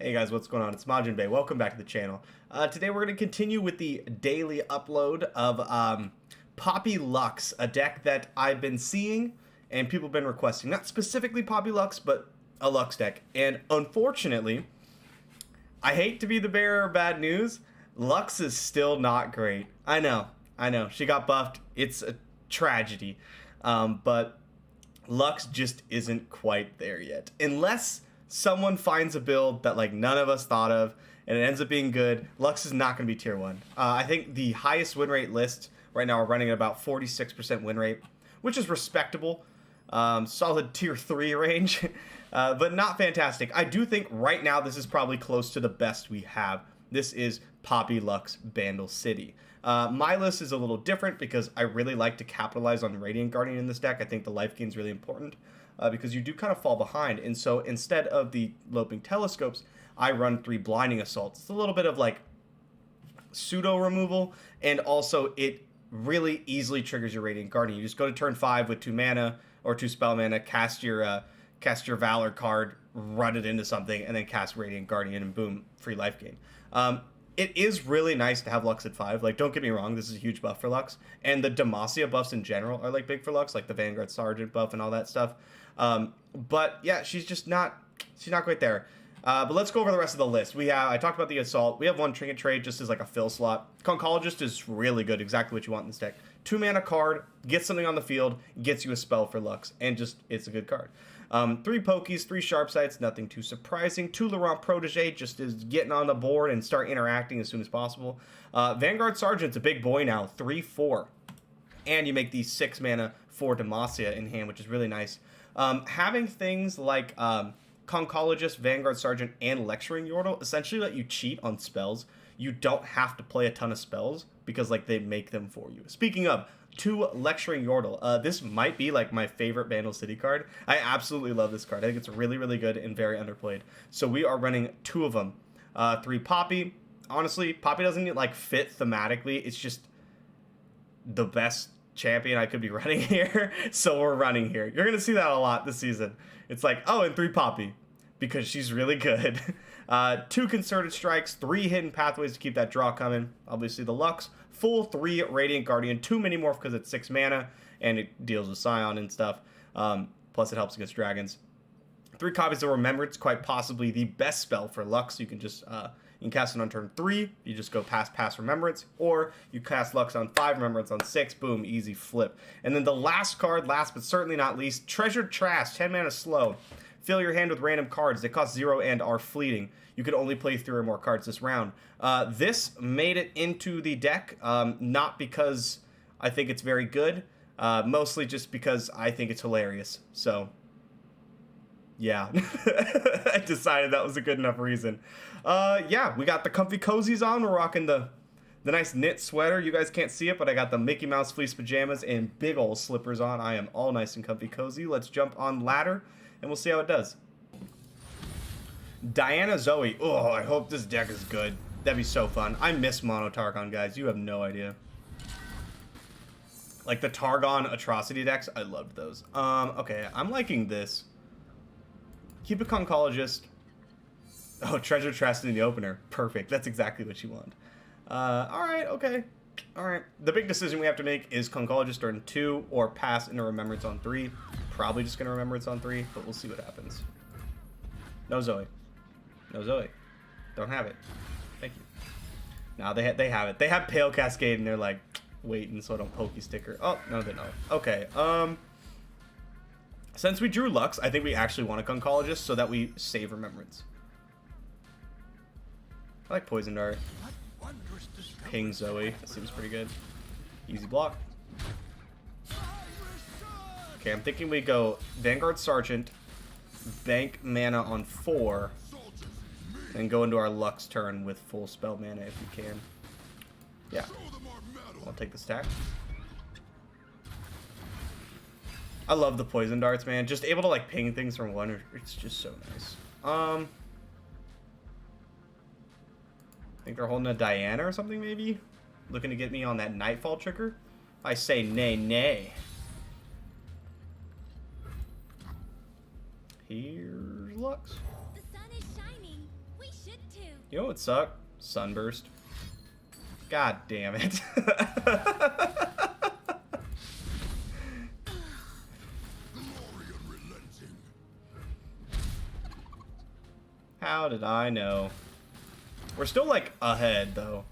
Hey guys, what's going on? It's MajiinBae. Welcome back to the channel. Today we're going to continue with the daily upload of Poppy Lux, a deck that I've been seeing and people have been requesting. Not specifically Poppy Lux, but a Lux deck. And unfortunately, I hate to be the bearer of bad news, Lux is still not great. I know. She got buffed. It's a tragedy. But Lux just isn't quite there yet. Unless someone finds a build that like none of us thought of and it ends up being good, Lux is not going to be tier 1. I think the highest win rate list right now are running at about 46% win rate, which is respectable. Solid tier 3 range, but not fantastic. I do think right now this is probably close to the best we have. This is Poppy Lux Bandle City. My list is a little different because I really like to capitalize on Radiant Guardian in this deck. I think the life gain is really important because you do kind of fall behind. And so instead of the Loping Telescopes, I run 3 Blinding Assaults. It's a little bit of like pseudo removal, and also it really easily triggers your Radiant Guardian. You just go to turn 5 with 2 mana or 2 spell mana, cast your Valor card, run it into something, and then cast Radiant Guardian, and boom, free life gain. It is really nice to have Lux at 5. Like, don't get me wrong, this is a huge buff for Lux. And the Demacia buffs in general are, like, big for Lux, like the Vanguard Sergeant buff and all that stuff. But, yeah, she's not quite there. But let's go over the rest of the list. I talked about the Assault. We have 1 Trinket Trade just as, like, a fill slot. Conchologist is really good, exactly what you want in this deck. 2 mana card, gets something on the field, gets you a spell for Lux, and just, it's a good card. 3 Pokies, 3 Sharp Sights, nothing too surprising. 2 Laurent Protege, just is getting on the board and start interacting as soon as possible. Vanguard Sergeant's a big boy now, 3/4. And you make these 6 mana for Demacia in hand, which is really nice. Having things like Conchologist, Vanguard Sergeant, and Lecturing Yordle essentially let you cheat on spells. You don't have to play a ton of spells because like they make them for you. Speaking of, 2 Lecturing Yordle. This might be like my favorite Bandle City card. I absolutely love this card. I think it's really, really good and very underplayed. So we are running 2 of them. 3 Poppy. Honestly, Poppy doesn't like fit thematically. It's just the best champion I could be running here. So we're running here. You're going to see that a lot this season. It's like, oh, and 3 Poppy because she's really good. 2 Concerted Strikes, 3 Hidden Pathways to keep that draw coming. Obviously the Lux. Full 3 Radiant Guardian, 2 Minimorph because it's 6 mana, and it deals with Scion and stuff. Plus it helps against dragons. 3 copies of Remembrance, quite possibly the best spell for Lux. You can just you can cast it on turn 3. You just go past Remembrance, or you cast Lux on 5, Remembrance on 6. Boom, easy flip. And then the last card, last but certainly not least, Treasured Trash, 10 mana slow. Fill your hand with random cards. They cost 0 and are fleeting. You can only play 3 or more cards this round. This made it into the deck, not because I think it's very good, mostly just because I think it's hilarious. So, yeah, I decided that was a good enough reason. Yeah, we got the comfy cozies on. We're rocking the nice knit sweater. You guys can't see it, but I got the Mickey Mouse fleece pajamas and big old slippers on. I am all nice and comfy cozy. Let's jump on ladder, and we'll see how it does. Diana Zoe. Oh, I hope this deck is good. That'd be so fun. I miss Mono Targon, guys. You have no idea. Like the Targon Atrocity decks, I loved those. Okay, I'm liking this. Keep a Conchologist. Oh, Treasure Trust in the opener. Perfect. That's exactly what you want. Alright, okay. Alright. The big decision we have to make is Conchologist turn 2 or pass into Remembrance on 3. Probably just going to Remembrance on 3, but we'll see what happens. No Zoe. No Zoe. Don't have it. Thank you. Now they have it. They have Pale Cascade and they're like waiting so I don't pokey sticker. Oh, no, they don't. Okay. Since we drew Lux, I think we actually want a Conchologist so that we save Remembrance. I like Poison Dart. Ping Zoe. That seems pretty good. Easy block. Okay, I'm thinking we go Vanguard Sergeant, bank mana on 4, and go into our Lux turn with full spell mana if you can. Yeah. I'll take the stack. I love the poison darts, man. Just able to like ping things from 1, it's just so nice. I think they're holding a Diana or something maybe? Looking to get me on that Nightfall trigger? I say nay, nay. Here's Lux. The sun is shining. We You know what would suck? Sunburst. God damn it. How did I know? We're still like ahead though.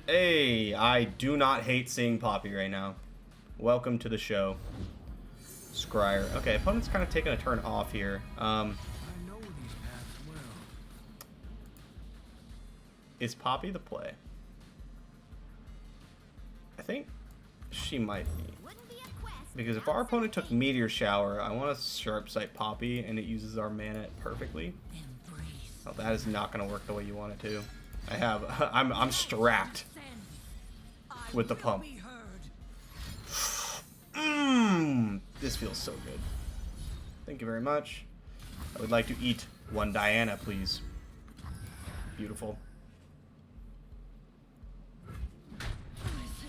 Hey, I do not hate seeing Poppy right now. Welcome to the show. Scryer. Okay, opponent's kind of taking a turn off here. Is Poppy the play? I think she might be. Because if our opponent took Meteor Shower, I want to Sharp Sight Poppy and it uses our mana perfectly. Oh, that is not going to work the way you want it to. I'm strapped with the pump. This feels so good. Thank you very much. I would like to eat one Diana, please. Beautiful.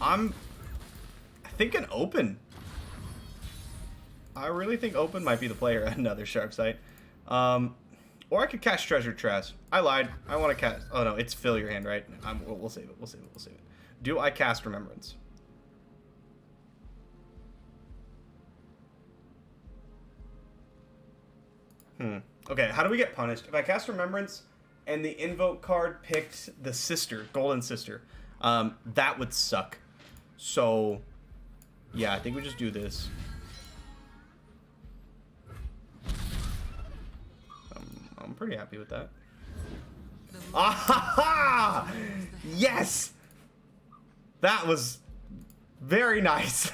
I'm thinking open. I really think open might be the player. Another Sharp Sight. Or I could cast Treasure Chest. I lied. I want to cast... Oh, no. It's fill your hand, right? We'll save it. We'll save it. We'll save it. Do I cast Remembrance? Okay, how do we get punished? If I cast Remembrance and the Invoke card picked the Sister, Golden Sister, that would suck. So, yeah, I think we just do this. I'm pretty happy with that. Ah-ha-ha! Yes! That was very nice.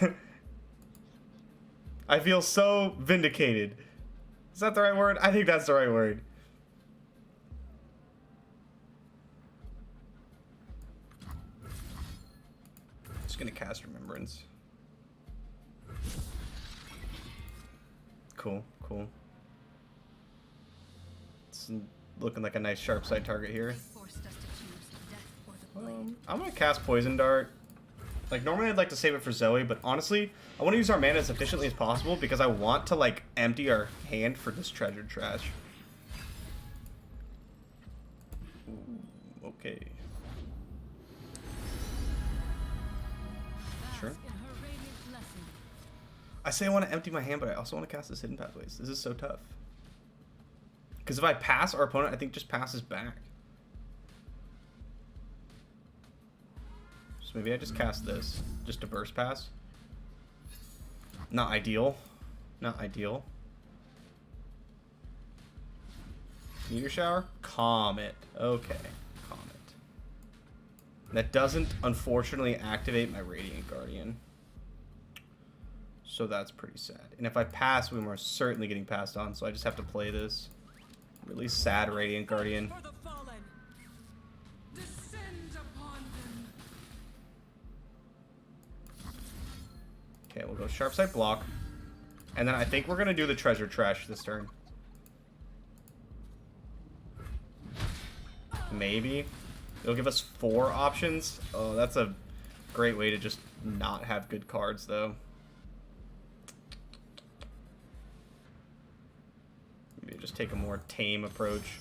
I feel so vindicated. Is that the right word? I think that's the right word. Just gonna cast Remembrance. Cool, cool. It's looking like a nice Sharp Sight target here. I'm gonna cast Poison Dart. Like, normally I'd like to save it for Zoe, but honestly, I want to use our mana as efficiently as possible because I want to, like, empty our hand for this treasure trash. Ooh, okay. Sure. I say I want to empty my hand, but I also want to cast this Hidden Pathways. This is so tough. Because if I pass, our opponent, I think, just passes back. So maybe I just cast this, just to burst pass. Not ideal. Not ideal. Meteor Shower? Comet. Okay. Comet. That doesn't, unfortunately, activate my Radiant Guardian. So that's pretty sad. And if I pass, we're most certainly getting passed on, so I just have to play this. Really sad Radiant Guardian. Okay, we'll go Sharp Sight block. And then I think we're going to do the Treasure Trash this turn. Maybe. It'll give us 4 options. Oh, that's a great way to just not have good cards, though. Maybe just take a more tame approach.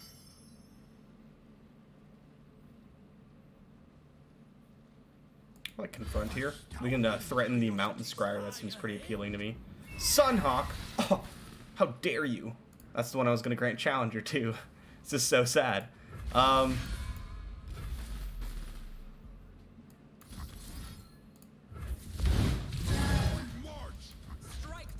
I like Confront here. We can threaten the Mountain Scryer. That seems pretty appealing to me. Sunhawk! Oh, how dare you? That's the one I was going to grant Challenger to. This is so sad. So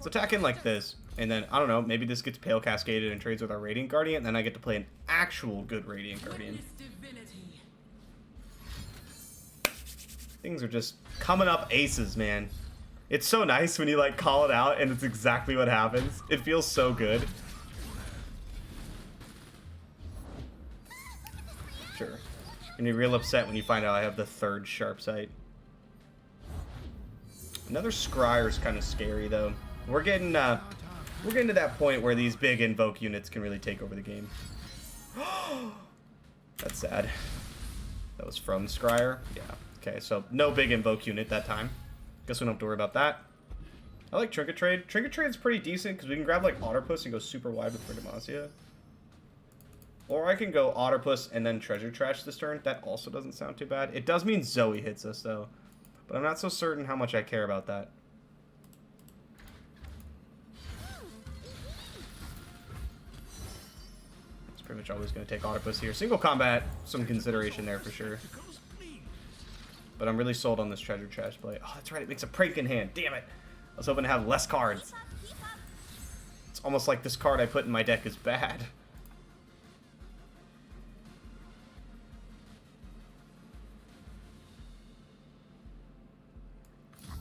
attack in like this, and then, I don't know, maybe this gets Pale Cascaded and trades with our Radiant Guardian, and then I get to play an actual good Radiant Guardian. Things are just coming up aces, man. It's so nice when you, like, call it out and it's exactly what happens. It feels so good. Sure. And you're real upset when you find out I have the 3rd Sharp Sight. Another Scryer's kind of scary, though. We're getting to that point where these big Invoke units can really take over the game. That's sad. That was from Scryer? Yeah. Okay, so no big Invoke unit that time. Guess we don't have to worry about that. I like Trinket Trade. Trinket Trade's pretty decent because we can grab like Otterpuss and go super wide with Frigamacia. Or I can go Otterpuss and then Treasure Trash this turn. That also doesn't sound too bad. It does mean Zoe hits us, though. But I'm not so certain how much I care about that. It's pretty much always going to take Otterpuss here. Single combat, some consideration there for sure. But I'm really sold on this Treasure Trash play. Oh, that's right. It makes a prank in hand. Damn it. I was hoping to have less cards. It's almost like this card I put in my deck is bad.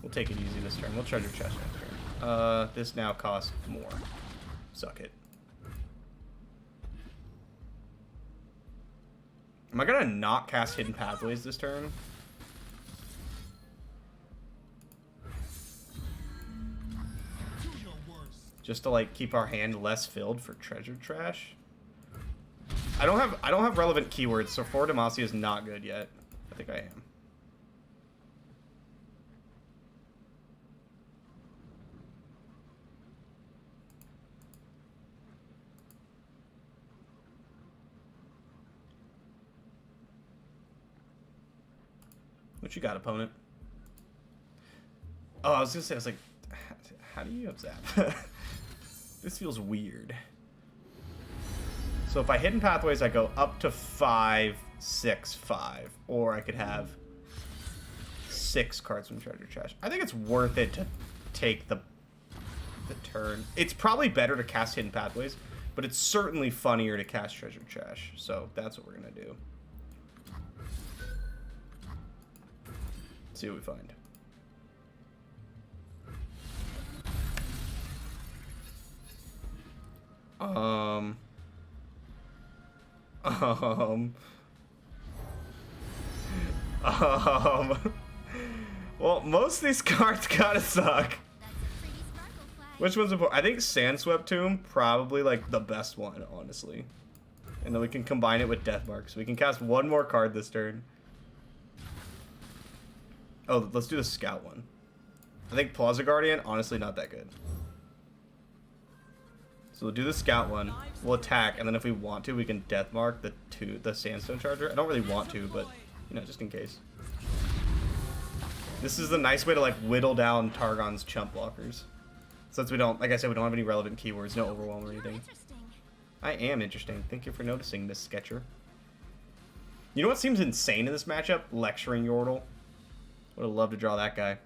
We'll take it easy this turn. We'll Treasure Trash next turn. This now costs more. Suck it. Am I gonna not cast Hidden Pathways this turn? Just to like keep our hand less filled for Treasure Trash. I don't have relevant keywords, so 4 Demacia is not good yet. I think I am. What you got, opponent? Oh, I was gonna say, I was like, how do you have Zap? This feels weird. So if I Hidden Pathways, I go up to 5, 6, 5. Or I could have 6 cards from Treasure Trash. I think it's worth it to take the turn. It's probably better to cast Hidden Pathways, but it's certainly funnier to cast Treasure Trash. So that's what we're going to do. See what we find. Well, most of these cards gotta suck. Which one's important? I think Sandswept Tomb, probably like the best one, honestly. And then we can combine it with Deathmark. So we can cast one more card this turn. Oh, let's do the Scout one. I think Plaza Guardian, honestly, not that good. So we'll do the Scout one. We'll attack, and then if we want to, we can Deathmark the Sandstone Charger. I don't really want to, but you know, just in case. This is a nice way to like whittle down Targon's chump blockers. Since we don't, like I said, we don't have any relevant keywords, no overwhelm or anything. I am interesting. Thank you for noticing, Miss Sketcher. You know what seems insane in this matchup? Lecturing Yordle. Would have loved to draw that guy.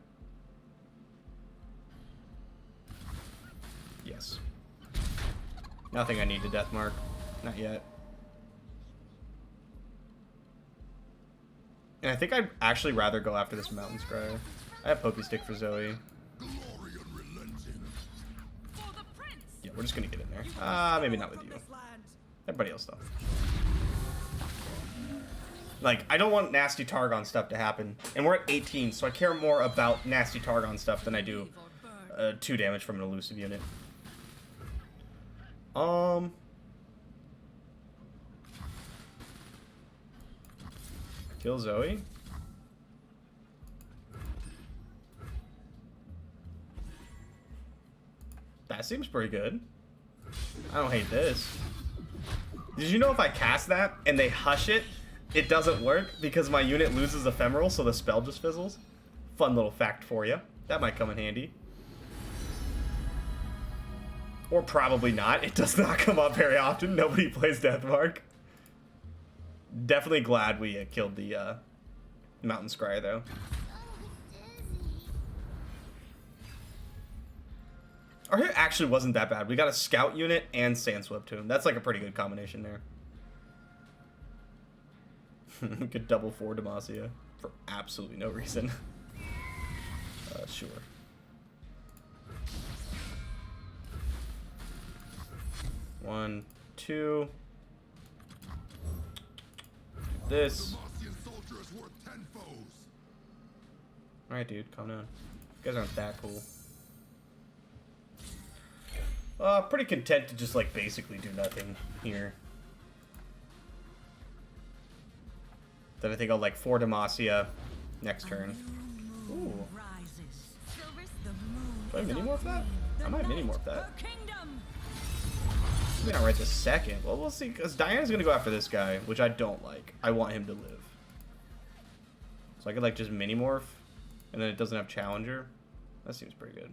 Yes. Nothing I need to Deathmark. Not yet. And I think I'd actually rather go after this Mountain Scryer. I have Pokestick for Zoe. Yeah, we're just gonna get in there. Maybe not with you. Everybody else though. Like, I don't want nasty Targon stuff to happen. And we're at 18, so I care more about nasty Targon stuff than I do 2 damage from an elusive unit. Kill Zoe. That seems pretty good. I don't hate this. Did you know if I cast that and they hush it, it doesn't work because my unit loses ephemeral, so the spell just fizzles? Fun little fact for you. That might come in handy. Or probably not. It does not come up very often. Nobody plays Deathmark. Definitely glad we killed the Mountain Scryer, though. Our hit actually wasn't that bad. We got a Scout unit and Sandswept Tomb. That's like a pretty good combination there. We could double 4 Demacia for absolutely no reason. Sure. One, two. This. Alright, dude, calm down. You guys aren't that cool. Pretty content to just, like, basically do nothing here. Then I think I'll, like, 4 Demacia next turn. Ooh. Do I mini-morph that? I might mini-morph that. Maybe not right this second. Well, we'll see, because Diana's gonna go after this guy, which I don't like. I want him to live. So I could like just mini morph, and then it doesn't have challenger. That seems pretty good.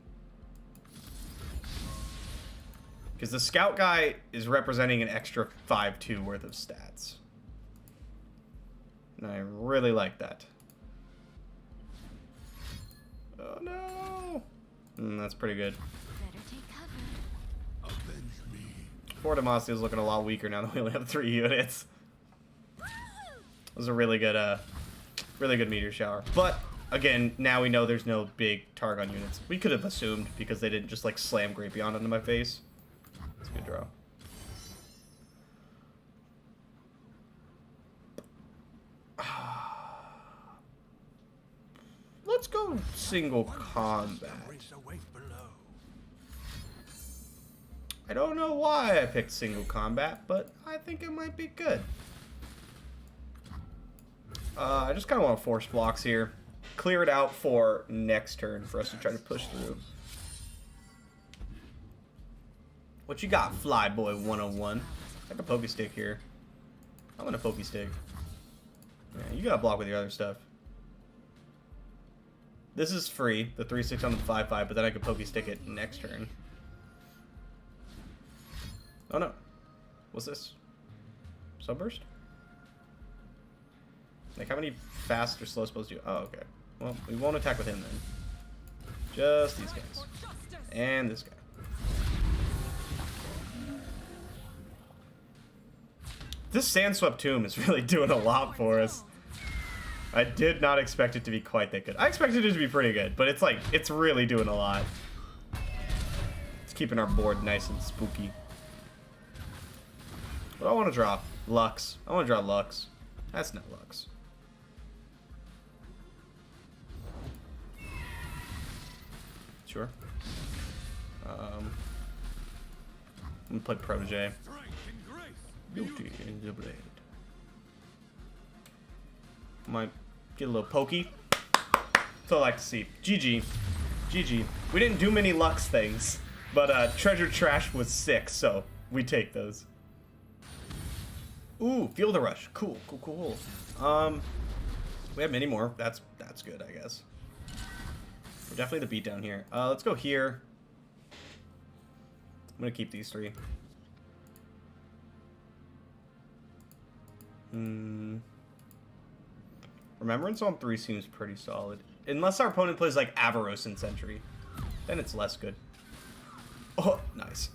Because the scout guy is representing an extra 5-2 worth of stats. And I really like that. Oh no! That's pretty good. Poor Demacia is looking a lot weaker now that we only have 3 units. It was a really good meteor shower. But again, now we know there's no big Targon units. We could have assumed because they didn't just like slam Grapeon into my face. It's a good draw. Let's go single combat. I don't know why I picked single combat, but I think it might be good. I just kind of want to force blocks here. Clear it out for next turn for us to try to push through. What you got, Flyboy 101? I got a Poke Stick here. I'm gonna Poke Stick. Yeah, you gotta block with your other stuff. This is free, the 3-6 on the 5-5, but then I could Poke Stick it next turn. Oh no. What's this? Sunburst? Like, how many fast or slow spells do you... Oh, okay. Well, we won't attack with him then. Just these guys. And this guy. This Sandswept Tomb is really doing a lot for us. I did not expect it to be quite that good. I expected it to be pretty good, but it's like, it's really doing a lot. It's keeping our board nice and spooky. What do I want to draw? Lux. I want to draw Lux. That's not Lux. Sure. I'm gonna play Protege. Beauty in the blade. Might get a little pokey. That's all I like to see. GG. GG. We didn't do many Lux things, but Treasure Trash was 6, so we take those. Ooh, Feel the Rush. Cool, cool, cool. We have many more. That's good, I guess. We're definitely the beatdown here. Let's go here. I'm gonna keep these 3. Remembrance on 3 seems pretty solid. Unless our opponent plays like Avaros and Sentry. Then it's less good. Oh, nice.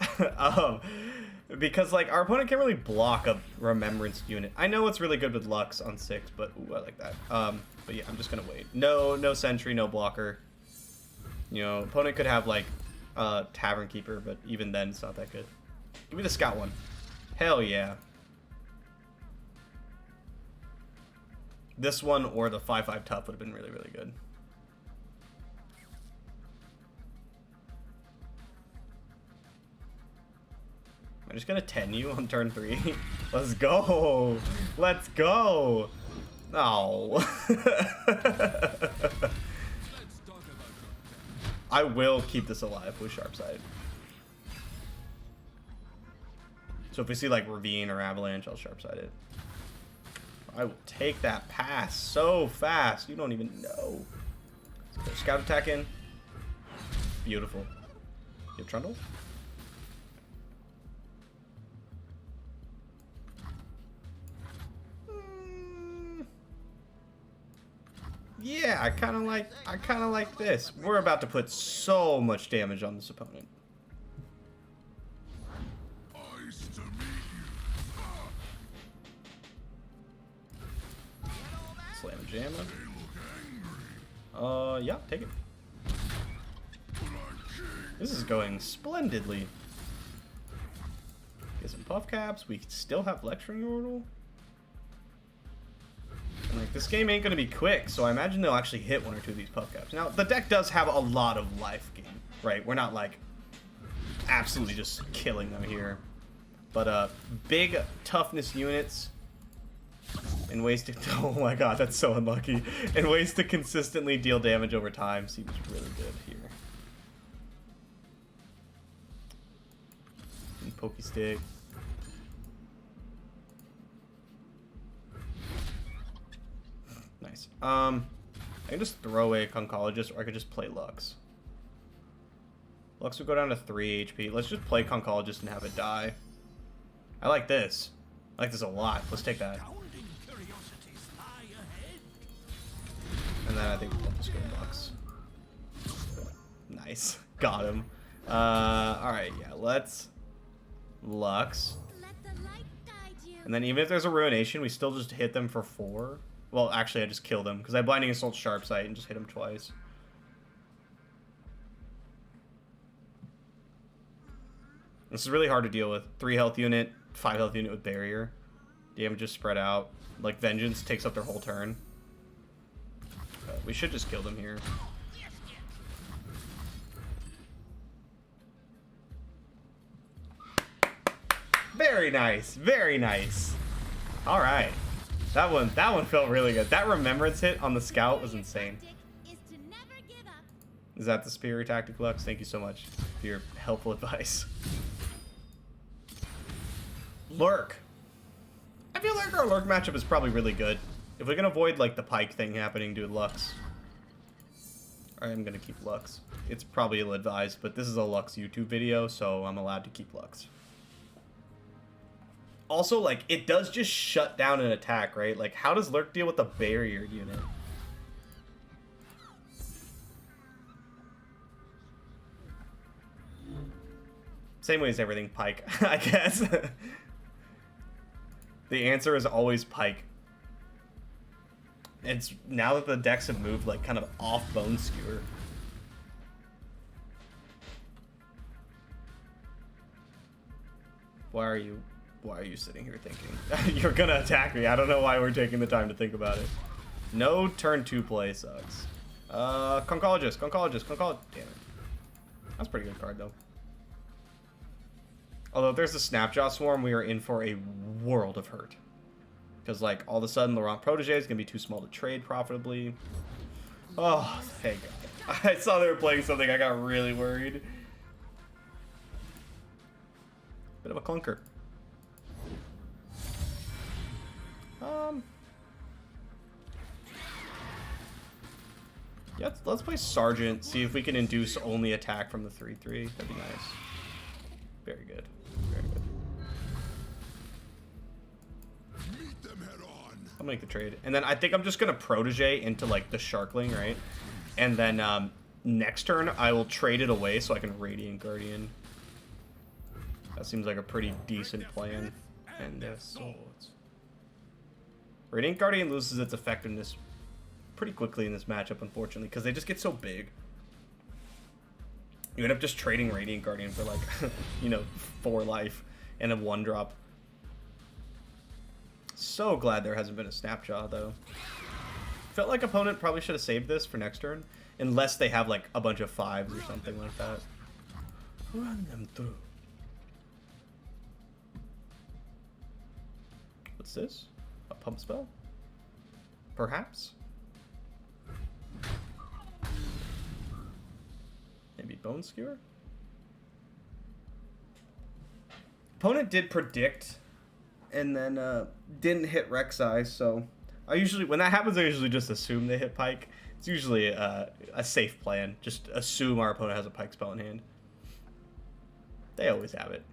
Because like our opponent can't really block a Remembrance unit. I know it's really good with Lux on 6, but ooh, I like that. But yeah, I'm just gonna wait. No Sentry, no blocker. You know, opponent could have like Tavern Keeper, but even then it's not that good. Give me the Scout one. Hell yeah. This one or the 5-5 Tough would have been really, really good. I'm just gonna 10 you on turn 3. Let's go! Let's go! Oh. I will keep this alive with Sharpside. So if we see like Ravine or Avalanche, I'll Sharpside it. I will take that pass so fast. You don't even know. So Scout attack in. Beautiful. You have Trundle? Yeah, I kind of like this. We're about to put so much damage on this opponent. Slam and Jamma. Yeah, take it. This is going splendidly. Get some Puff Caps. We still have Lecturing Yordle. And like, this game ain't gonna be quick, so I imagine they'll actually hit 1 or 2 of these Puff Caps. Now, the deck does have a lot of life gain, right? We're not like absolutely just killing them here. But big toughness units and ways to... Oh my god, that's so unlucky. And ways to consistently deal damage over time seems really good here. And Poke Stick. this. I can just throw away a Concologist, or I could just play Lux. Lux would go down to 3 HP. Let's just play Concologist and have it die. I like this. I like this a lot. Let's take that. And then I think we'll just go Lux. Nice. Got him. Alright, yeah, let's Lux. And then even if there's a Ruination, we still just hit them for 4. Well, actually, I just kill them, because I Blinding Assault Sharp Sight and just hit him twice. This is really hard to deal with. 3 health unit, 5 health unit with Barrier. Damage is spread out. Like, Vengeance takes up their whole turn. We should just kill them here. Very nice. Very nice. All right. That one felt really good. That Remembrance hit on the Scout was insane. Is that the superior tactic, Lux? Thank you so much for your helpful advice. Lurk. I feel like our Lurk matchup is probably really good. If we can avoid like the Pike thing happening, dude, Lux. I am gonna keep Lux. It's probably ill-advised, but this is a Lux YouTube video, so I'm allowed to keep Lux. Also, like, it does just shut down an attack, right? Like, how does Lurk deal with the Barrier unit? Same way as everything Pike, I guess. The answer is always Pike. It's now that the decks have moved, like, kind of off Bone Skewer. Why are you sitting here thinking? You're gonna attack me. I don't know why we're taking the time to think about it. No turn 2 play sucks. Concologist. Damn it. That's a pretty good card, though. Although if there's a Snapjaw Swarm, we are in for a world of hurt. Because, like, all of a sudden, Laurent Protege is going to be too small to trade profitably. Oh, thank God. I saw they were playing something. I got really worried. Bit of a clunker. Yeah, let's play Sergeant. See if we can induce only attack from the 3/3. That'd be nice. Very good. Very good. I'll make the trade. And then I think I'm just going to Protege into, like, the Sharkling, right? And then next turn, I will trade it away so I can Radiant Guardian. That seems like a pretty decent plan. And their swords. Radiant Guardian loses its effectiveness pretty quickly in this matchup, unfortunately, because they just get so big. You end up just trading Radiant Guardian for, like, you know, 4 life and a 1-drop. So glad there hasn't been a Snapjaw, though. Felt like opponent probably should have saved this for next turn, unless they have, like, a bunch of 5s or something like that. Run them through. What's this? A pump spell? Perhaps? Maybe Bone Skewer? Opponent did predict and then didn't hit Rek'Sai, so I usually, when that happens, I usually just assume they hit Pike. It's usually a safe plan. Just assume our opponent has a Pike spell in hand. They always have it.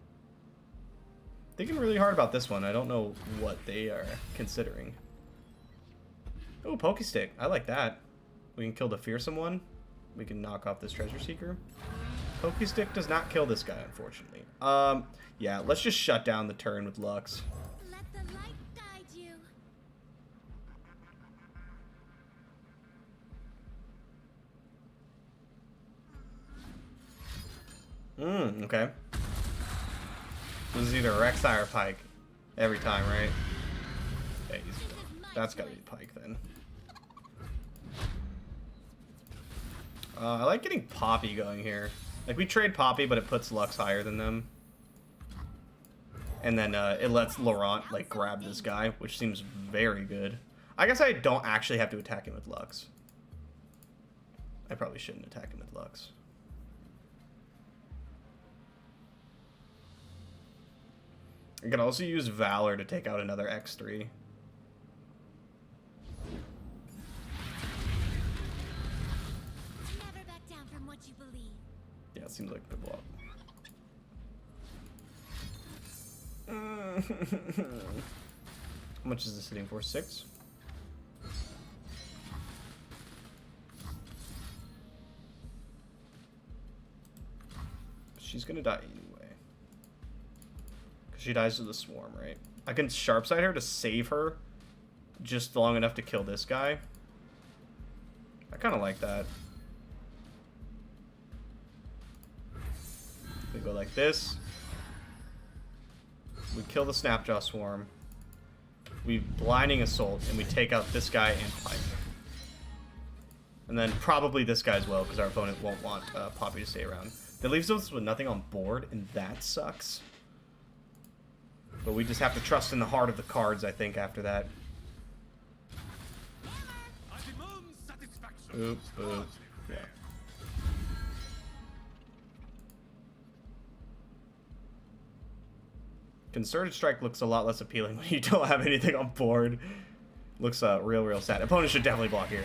Thinking really hard about this one. I don't know what they are considering. Oh, Pokestick. I like that. We can kill the fearsome one. We can knock off this Treasure Seeker. Pokestick does not kill this guy, unfortunately. Yeah, let's just shut down the turn with Lux. Let the light guide you. Okay. This is either Rek'Sai or Pike. Every time, right? Yeah, that's gotta be Pike, then. I like getting Poppy going here. Like, we trade Poppy, but it puts Lux higher than them. And then it lets Laurent, like, grab this guy, which seems very good. I guess I don't actually have to attack him with Lux. I probably shouldn't attack him with Lux. I can also use Valor to take out another X3. Yeah, it seems like a good block. How much is this hitting for? 6? She's gonna die anyway. Because she dies to the swarm, right? I can sharpside her to save her just long enough to kill this guy. I kind of like that. We go like this. We kill the Snapjaw Swarm. We Blinding Assault, and we take out this guy and Pike. And then probably this guy as well, because our opponent won't want Poppy to stay around. That leaves us with nothing on board, and that sucks. But we just have to trust in the heart of the cards, I think, after that. Oop, oop. Yeah. Concerted Strike looks a lot less appealing when you don't have anything on board. Looks real sad. Opponent should definitely block here.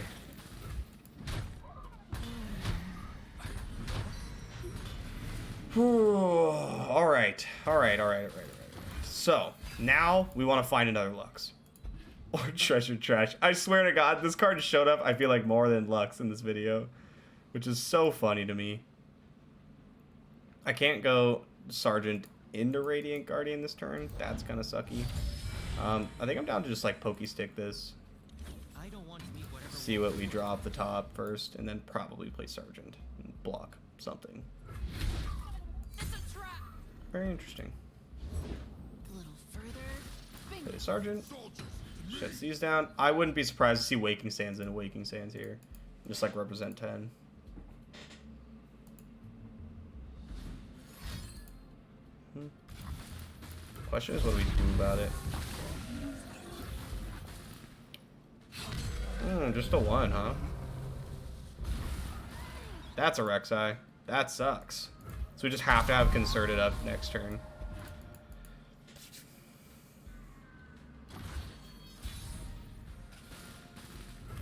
Alright. So, now we want to find another Lux. Or Treasure Trash. I swear to God, this card showed up, I feel like, more than Lux in this video. Which is so funny to me. I can't go Sergeant into Radiant Guardian this turn. That's kind of sucky. I think I'm down to just, like, Pokey Stick this. See what we draw off the top first, and then probably play Sergeant and block something. Very interesting. Play Sergeant. Shuts these down. I wouldn't be surprised to see Waking Sands and Waking Sands here. Just like represent 10. Question is, what do we do about it? Just a 1, huh? That's a Rek'Sai. That sucks. So we just have to have Concerted up next turn.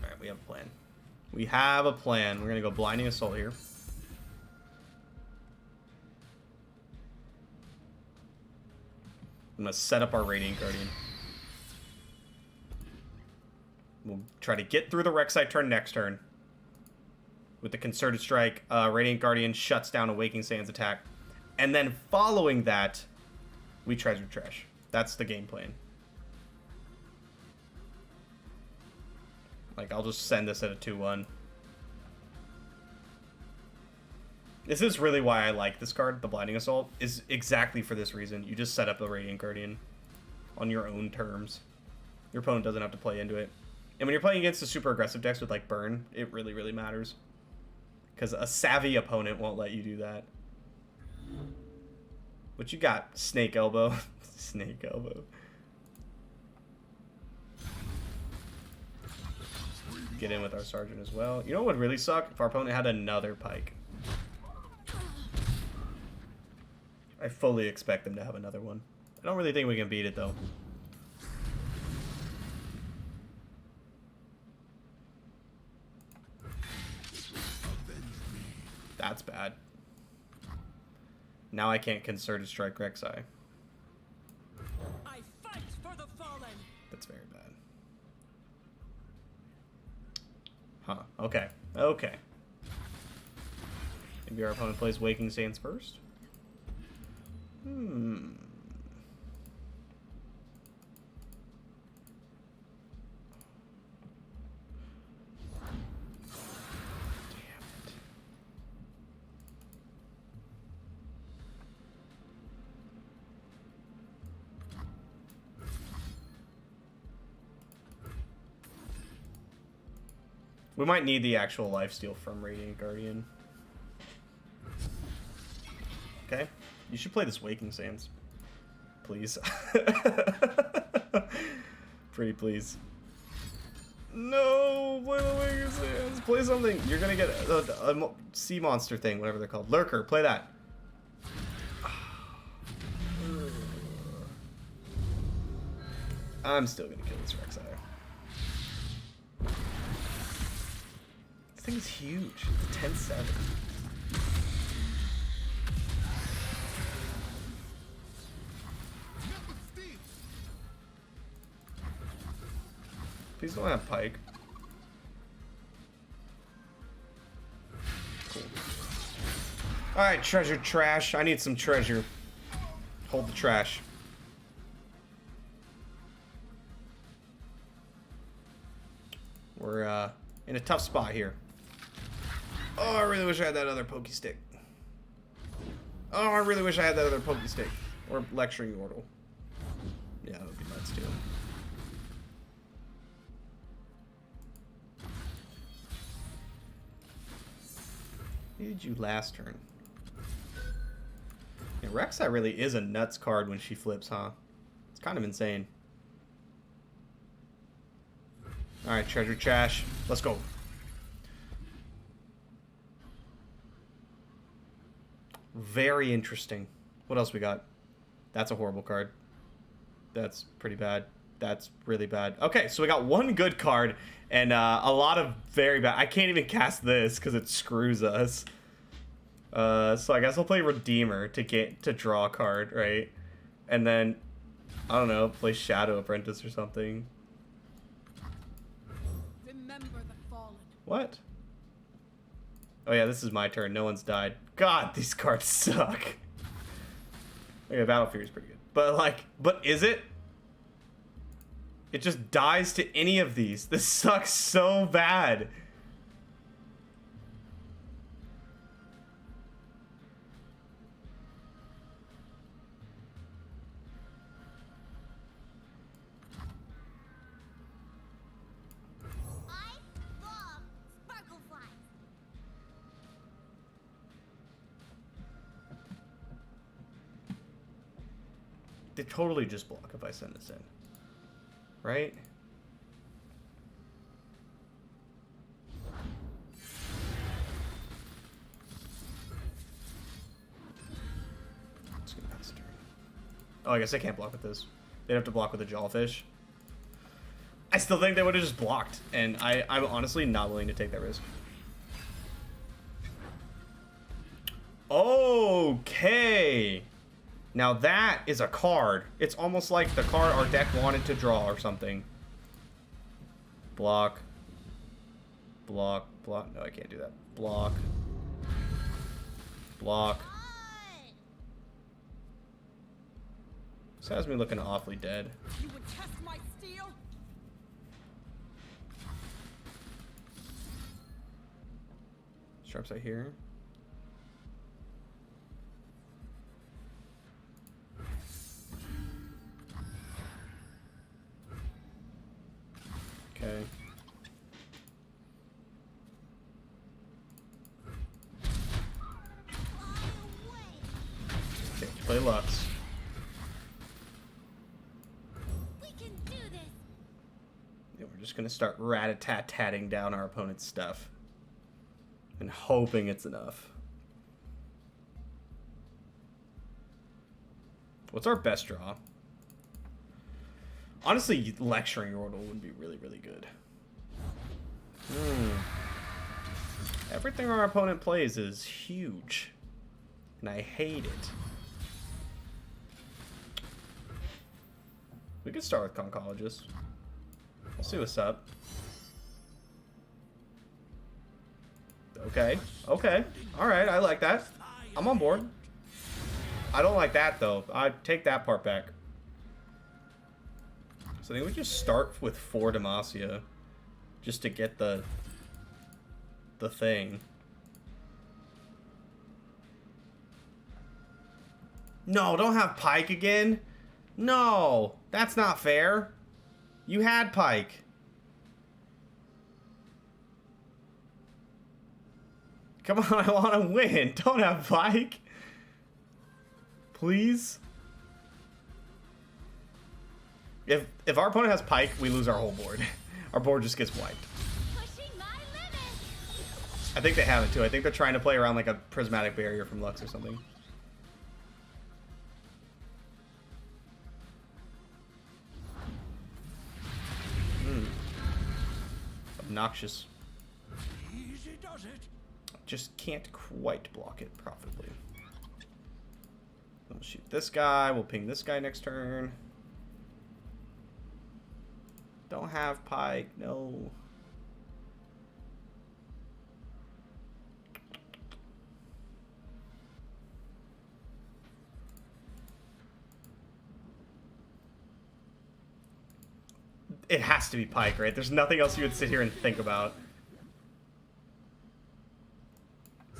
Alright, we have a plan. We have a plan. We're going to go Blinding Assault here. I'm going to set up our Radiant Guardian. We'll try to get through the Rek'Sai turn next turn. With the Concerted Strike, Radiant Guardian shuts down a Waking Sands attack. And then following that, we Treasure Trash. That's the game plan. Like, I'll just send this at a 2-1. This is really why I like this card, the Blinding Assault, is exactly for this reason. You just set up the Radiant Guardian on your own terms. Your opponent doesn't have to play into it. And when you're playing against the super aggressive decks with, like, Burn, it really matters. Because a savvy opponent won't let you do that. What you got? Snake Elbow. Snake Elbow. Get in with our Sergeant as well. You know what would really suck? If our opponent had another Pike. I fully expect them to have another one. I don't really think we can beat it, though. That's bad. Now I can't Concerted Strike Rek'Sai. I fight for the fallen. That's very bad. Huh. Okay. Okay. Maybe our opponent plays Waking Sands first? We might need the actual lifesteal from Radiant Guardian. Okay. You should play this Waking Sands. Please. Pretty please. No! Play the Waking Sands! Play something! You're gonna get a sea monster thing, whatever they're called. Lurker, play that. I'm still gonna kill this Rek'Sai. This thing is huge. It's a 10-7. Please don't have Pike. Cool. Alright, treasure trash. I need some treasure. Hold the trash. We're in a tough spot here. Oh, I really wish I had that other pokey stick. Oh, I really wish I had that other pokey stick. Or lecturing Yordle. Yeah, that would be nuts too. What did you last turn? Yeah, Rek'Sai really is a nuts card when she flips, huh? It's kind of insane. Alright, treasure trash. Let's go. Very interesting. What else we got? That's a horrible card. That's pretty bad. That's really bad. Okay, so we got one good card and a lot of very bad. I can't even cast this because it screws us. So I guess I'll play Redeemer to draw a card, right? And then, I don't know, play Shadow Apprentice or something. Remember the fallen. What? Oh yeah, this is my turn. No one's died. God, these cards suck. Okay, Battle Fury is pretty good. But is it? It just dies to any of these. This sucks so bad. I love sparkle flies. They totally just block if I send this in. Right? Let's get past turn. Oh, I guess I can't block with this. They'd have to block with a Jawfish. I still think they would have just blocked, and I'm honestly not willing to take that risk. Okay. Now that is a card. It's almost like the card our deck wanted to draw or something. Block. Block. Block. No, I can't do that. Block. Block. This has me looking awfully dead. You would test my steel? Sharp Sight here. Okay. Okay, play Lux. We can do this. Yeah, we're just gonna start rat-a-tat-tatting down our opponent's stuff. And hoping it's enough. What's our best draw? Honestly, lecturing Yordle would be really, really good. Everything our opponent plays is huge. And I hate it. We could start with Conchologist. We'll see what's up. Okay. Okay. Alright, I like that. I'm on board. I don't like that, though. I take that part back. So I think we just start with 4 Demacia. Just to get the thing. No, don't have Pike again. No, that's not fair. You had Pike. Come on, I want to win. Don't have Pike. Please. If our opponent has Pike, we lose our whole board. Our board just gets wiped. Pushing my limits. I think they have it too. I think they're trying to play around like a prismatic barrier from Lux or something. Obnoxious. Easy does it. Just can't quite block it profitably. We'll shoot this guy. We'll ping this guy next turn. Don't have Pike. No. It has to be Pike, right? There's nothing else you would sit here and think about.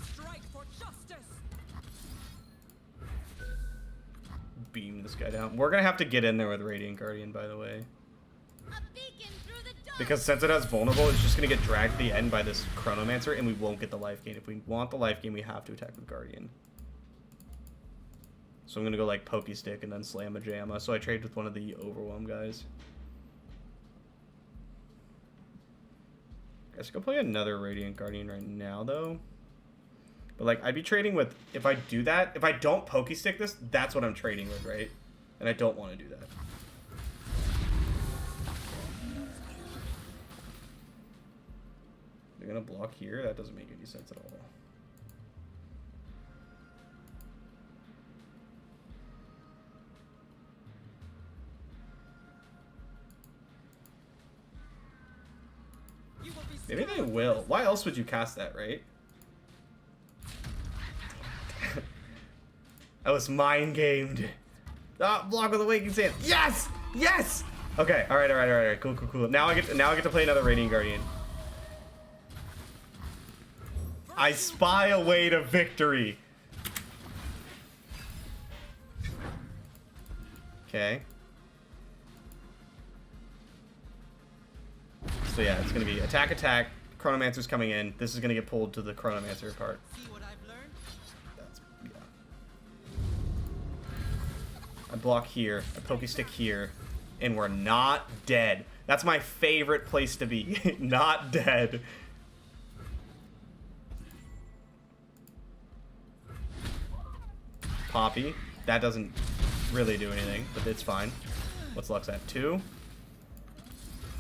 Strike for justice. Beam this guy down. We're gonna have to get in there with Radiant Guardian, by the way. A beacon through the door. Because since it has vulnerable, it's just gonna get dragged to the end by this Chronomancer, and we won't get the life gain. If we want the life gain, we have to attack with Guardian. So I'm gonna go like Pokey Stick and then slam a Jamma. So I trade with one of the Overwhelm guys. I guess go play another Radiant Guardian right now, though. But, like, I'd be trading with... If I do that... If I don't Pokey Stick this, that's what I'm trading with, right? And I don't want to do that. They're going to block here? That doesn't make any sense at all. Maybe they will. Why else would you cast that, right? I was mind-gamed. Ah, block with Awakening Sand. Yes! Yes! Okay, alright. Cool. Now I get to play another Radiant Guardian. I spy a way to victory. Okay. So yeah, it's gonna be attack. Chronomancer's coming in. This is gonna get pulled to the Chronomancer part. See what I've learned? That's yeah. I block here. I Pokey Stick here, and we're not dead. That's my favorite place to be. Not dead. Poppy. That doesn't really do anything, but it's fine. What's Lux at? 2?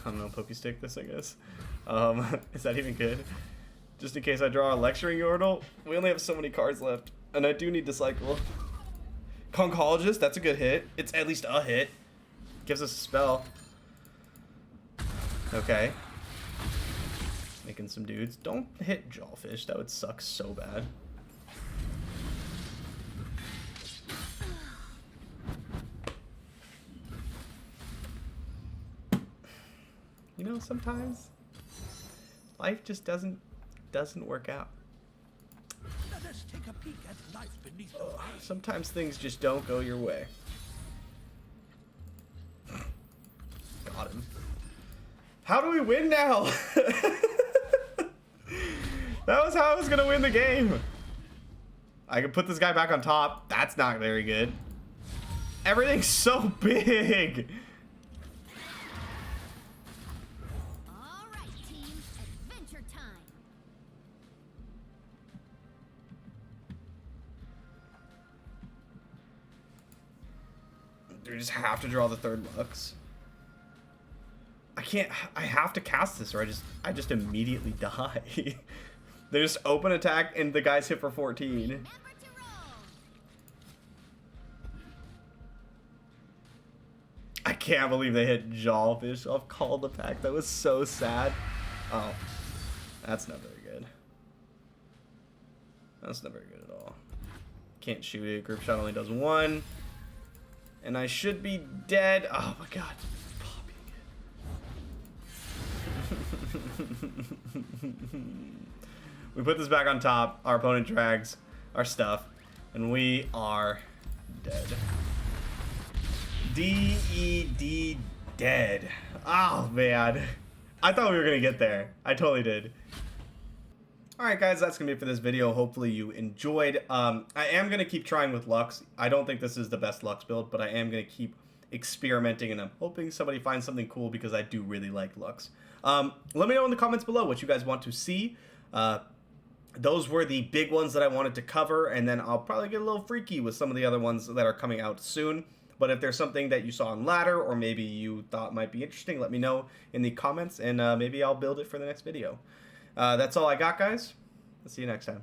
I don't know, Pokey Stick this, I guess. Is that even good? Just in case I draw a Lecturing Yordle. We only have so many cards left, and I do need to cycle. Conchologist, that's a good hit. It's at least a hit. Gives us a spell. Okay. Making some dudes. Don't hit Jawfish, that would suck so bad. You know, sometimes life just doesn't work out. Let us take a peek at life beneath the waves. Sometimes things just don't go your way. Got him. How do we win now? That was how I was gonna win the game. I can put this guy back on top. That's not very good. Everything's so big. All right, team. Adventure time. Do we just have to draw the third Lux? I can't. I have to cast this, or I just immediately die. They just open attack, and the guy's hit for 14. Remember to roll. I can't believe they hit Jawfish off Call the Pack. That was so sad. Oh, that's not very good. That's not very good at all. Can't shoot it. Group shot only does 1. And I should be dead. Oh my god. We put this back on top. Our opponent drags our stuff. And we are dead. D-E-D dead. Oh man. I thought we were gonna get there. I totally did. Alright guys, that's gonna be it for this video. Hopefully you enjoyed. I am gonna keep trying with Lux. I don't think this is the best Lux build, but I am gonna keep experimenting, and I'm hoping somebody finds something cool because I do really like Lux. Let me know in the comments below what you guys want to see. Those were the big ones that I wanted to cover, and then I'll probably get a little freaky with some of the other ones that are coming out soon. But if there's something that you saw on ladder, or maybe you thought might be interesting, let me know in the comments, and maybe I'll build it for the next video. That's all I got, guys. I'll see you next time.